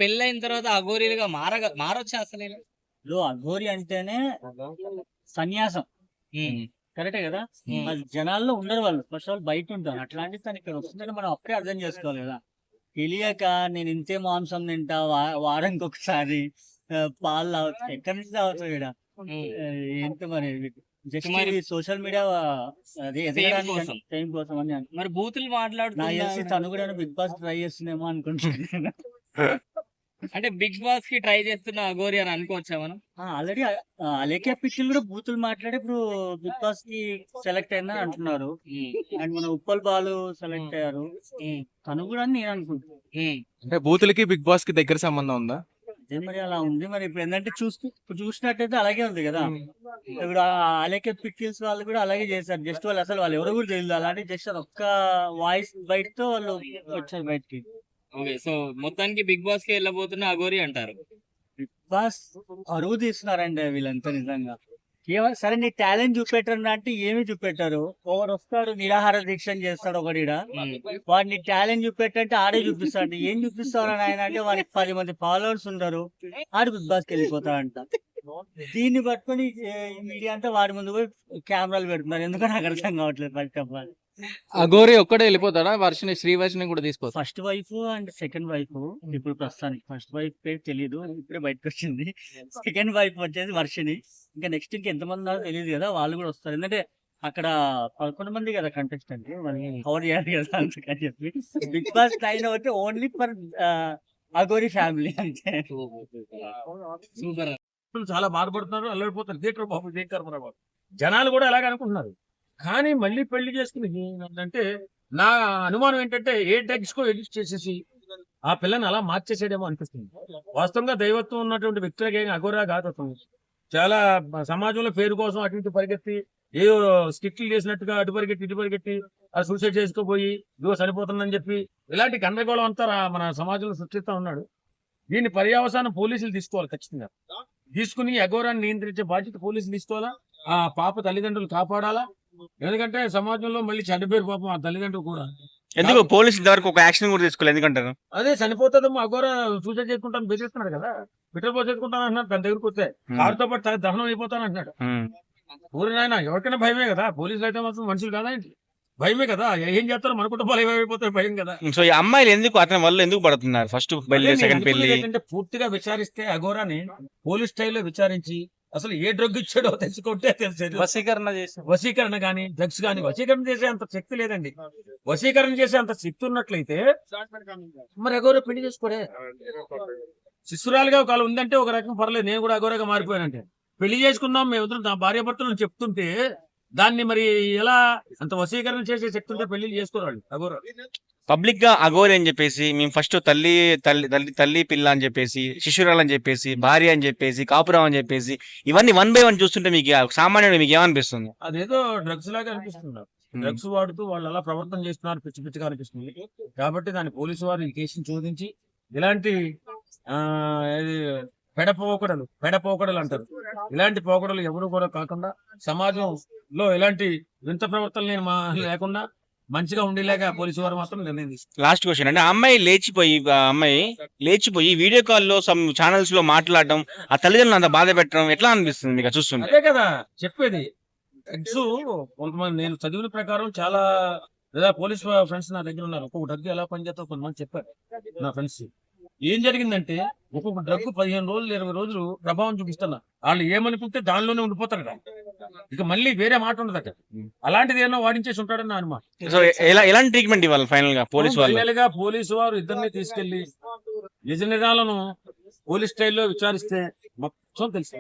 పెళ్ళైన తర్వాత అఘోరీలుగా మారొచ్చా అసలు? అఘోరి అంటేనే సన్యాసం. హ్మ్. కరెక్టే కదా. హ్మ్. అది జనాల్లో ఉండరు వాళ్ళు. ఫస్ట్ ఆఫ్ ఆల్ బయట ఉంటారు. అట్లాంటిది తను ఇక్కడ వస్తుందంటే మనం అప్పుడే అర్థం చేసుకోవాలి కదా. తెలియక నేను ఇంతే మాంసం తింటా, వారానికి ఒకసారి పాలు తాగుతా. ఎక్కడి నుంచి తాగుతావు ఈడ? హ్మ్. ఏంటి మరి జస్ట్ మరి ఇది సోషల్ మీడియా అది ఫేమ్ ఎదగడానికి కోసం. టైం కోసం అని మరి బూతులు నాకు మాట్లాడుతుందా తెలిసి ఆవిడ? తను కూడా బిగ్ బాస్ ట్రై చేస్తుందేమో అనుకుంటున్నాను. అంటే బిగ్ బాస్ కి ట్రై చేస్తున్న అఘోరి అని అనుకోవచ్చా మనం? ఆల్రెడీ అలేఖ్య పిచ్చిలు కూడా బూతులు మాట్లాడి ఇప్పుడు బిగ్ బాస్ కి సెలెక్ట్ అయిందని అంటున్నారు. హ్మ్. అండ్ మన ఉప్పల్ బాలు సెలెక్ట్ అయ్యారు. హ్మ్. తను కూడా అని నేను అనుకుంటున్నాను. హ్మ్. అంటే బూతులకి బిగ్ బాస్ కి దగ్గర సంబంధం ఉందా? అదే మరి అలా ఉంది. మరి ఇప్పుడు ఏంటంటే ఇప్పుడు చూసినట్టయితే అలాగే ఉంది కదా. ఇప్పుడు అలేఖ్య పిక్కిల్స్ వాళ్ళు కూడా అలాగే చేశారు. జస్ట్ వాళ్ళు అసలు వాళ్ళు ఎవరో కూడా తెలియదు. అలాంటి జస్ట్ అది ఒక్క వాయిస్ బయటతో వాళ్ళు వచ్చారు బయటికి. ఓకే. సో మొత్తానికి బిగ్ బాస్ కి వెళ్ళబోతున్న అఘోరి అంటారు. బిగ్ బాస్ అరువు తీస్తున్నారండి వీళ్ళంతా నిజంగా. సరే నీ టాలెంట్ చూపెట్టరు అంటే ఏమి చూపెట్టారు. ఒకడు వస్తాడు నిరాహార దీక్ష చేస్తాడు ఒకడిడ. హ్మ్. వాడిని టాలెంట్ చూపెట్టంటే ఆడే చూపిస్తాడు. ఏం చూపిస్తాడు ఆయన అంటే వాడికి 10 మంది ఫాలోవర్స్ ఉండరు. ఆడు బిగ్ బాస్కి వెళ్ళిపోతాడంట. దీన్ని పట్టుకొని మీడియా అంతా వాడి ముందు పోయి కెమెరాలు పెడుతున్నారు. ఎందుకో నాకు అర్థం కావట్లేదు ఫస్ట్ ఆఫ్ ఆల్. అఘోరి ఒక్కడే వెళ్ళిపోతాడా? శ్రీవర్షిని కూడా తీసుకొస్తా. First wife and second wife ఇప్పుడు ప్రస్తుతానికి ఫస్ట్ వైఫ్ పేరు తెలీదు, ఇప్పుడే బయటకు వచ్చింది. సెకండ్ వైఫ్ వచ్చేసి వర్షిని. ఇంకా నెక్స్ట్ ఎంతమంది ఉన్నారో తెలియదు కదా, వాళ్ళు కూడా వస్తారు. ఎందుకంటే అక్కడ 11 మంది కదా కంటెస్టెంట్, మరి కవర్ చేయాలి కదా అందుకని చెప్పి బిగ్ బాస్ టైన్ అయితే ఓన్లీ ఫర్ అఘోరి ఫ్యామిలీ అంతే. సూపర్. చాలా బాధపడుతున్నారు, అల్లడిపోతారు. థియేటర్ బాబు థియేటర్ బాబు జనాలు కూడా అలాగే అనుకుంటున్నారు. కానీ మళ్ళీ పెళ్లి చేసుకుని అంటే నా అనుమానం ఏంటంటే ఏ డ్రగ్స్ కో ఎడిట్ చేసేసి ఆ పిల్లని అలా మార్చేసేయడేమో అనిపిస్తుంది. వాస్తవంగా దైవత్వం ఉన్నటువంటి వ్యక్తులకి అఘోరా కాదు అతను. చాలా సమాజంలో పేరు కోసం అటు ఇటు పరిగెత్తి ఏదో స్కిట్లు చేసినట్టుగా అటు పరిగెత్తి ఇటు పరిగెత్తి అది సూసైడ్ చేసుకోపోయి ఇదిగో చనిపోతుందని చెప్పి ఇలాంటి గందరగోళం అంతా మన సమాజంలో సృష్టిస్తూ ఉన్నాడు. దీన్ని పర్యావసానం పోలీసులు తీసుకోవాలి ఖచ్చితంగా. తీసుకుని అఘోరాన్ని నియంత్రించే బాధ్యత పోలీసులు తీసుకోవాలా. ఆ పాప తల్లిదండ్రులు కాపాడాలా. ఎందుకంటే సమాజంలో మళ్ళీ చెడ్డపేరు పాపం ఆ తల్లిదండ్రులు కూడా. ఎందుకు పోలీసు ఇంతవరకు ఒక యాక్షన్ కూడా తీసుకోలేదు ఎందుకంటారు? అదే చనిపోతుందేమో అఘోర సూసైడ్ చేసుకుంటాను బెదిరిస్తున్నాడు కదా. పెట్రోల్ పోసేసుకుంటాను అంటున్నాడు. తన దగ్గరకు వస్తే కారుతో పాటు దహనం అయిపోతాను అంటున్నాడు. ఊరి నాయన ఎవరికైనా భయమే కదా. పోలీసులు అయితే మాత్రం మనుషులు కదా ఏంటి, భయమే కదా. ఏం చేస్తారో మన కుటుంబాలు ఏమైపోతారు భయం కదా. సో ఈ అమ్మాయిలు ఎందుకు అతని వల్ల ఎందుకు పడుతున్నారు? ఫస్ట్ పెళ్లి, సెకండ్ పెళ్లి ఏంటంటే పూర్తిగా విచారిస్తే అఘోరాని పోలీస్ స్టైల్లో విచారించి అసలు ఏ డ్రగ్ ఇచ్చాడో తెలుసుకుంటే తెలిసేది. వశీకరణ గానీ డ్రగ్స్ గానీ వశీకరణ చేసే అంత శక్తి లేదండి. వశీకరణ చేసే అంత శక్తి ఉన్నట్లయితే మరి అఘోర పెళ్లి చేసుకోరే. శిశురాలుగా ఒకవేళ ఉందంటే ఒక రకం పర్లేదు, నేను కూడా అఘోరగా మారిపోయానంటే పెళ్లి చేసుకుందాం మేము నా భార్య భర్తలను చెప్తుంటే దాన్ని మరి ఎలా అంత వశీకరణ చేసే శక్తి ఉంటే పెళ్లి చేసుకోరాళ్ళు అఘోర. పబ్లిక్ గా అఘోరి అని చెప్పేసి మేము ఫస్ట్ తల్లి పిల్ల అని చెప్పేసి, శిశురాలు అని చెప్పేసి, భార్య అని చెప్పేసి, కాపురం అని చెప్పేసి ఇవన్నీ 1 by 1 చూస్తుంటే మీకు సామాన్యుడు మీకు ఏమనిపిస్తుంది? అదేదో డ్రగ్స్ లాగా అనిపిస్తుంది. డ్రగ్స్ వాడుతూ వాళ్ళు అలా ప్రవర్తన చేస్తున్నారు, పిచ్చి పిచ్చిగా అనిపిస్తుంది. కాబట్టి దాన్ని పోలీసు వారు ఈ కేసును శోధించి ఇలాంటి పెడపోకడలు అంటారు. ఇలాంటి పోకడలు ఎవరు కూడా కాకుండా సమాజంలో ఇలాంటి వింత ప్రవర్తనలు లేకుండా మంచిగా ఉండేలాగా పోలీసు వారు మాత్రం నిర్ణయం తీసుకున్నారు. లాస్ట్ క్వశ్చన్ అంటే అమ్మాయి లేచిపోయి వీడియో కాల్లో సమ్ ఛానల్స్ లో మాట్లాడడం, ఆ తల్లిదండ్రులు అంత బాధ పెట్టడం ఎట్లా అనిపిస్తుంది మీకు చూస్తుంది? అదే కదా చెప్పేది. డ్రగ్స్ కొంతమంది నేను చదివిన ప్రకారం చాలా లేదా పోలీస్ ఫ్రెండ్స్ నా దగ్గర ఉన్నారు. ఒక్కొక్క డ్రగ్ ఎలా పనిచేస్తా కొంతమంది చెప్పారు నా ఫ్రెండ్స్. ఏం జరిగిందంటే ఒక్కొక్క డ్రగ్ 15 రోజులు 20 రోజులు ప్రభావం చూపిస్తున్నా. వాళ్ళు ఏమనుకుంటే దానిలోనే ఉండిపోతారు కదా. ఇక మళ్ళీ వేరే మాట ఉండదట. అలాంటిది ఏమో వాడించేసి ఉంటాడని నా అనుమానం. సో ఎలాంటి ట్రీట్మెంట్ ఇవ్వాలి ఫైనల్ గా పోలీసు వారు ఇద్దరిని తీసుకెళ్లి నిజ నిజాలను పోలీస్ స్టైల్లో విచారిస్తే మొత్తం తెలుసు.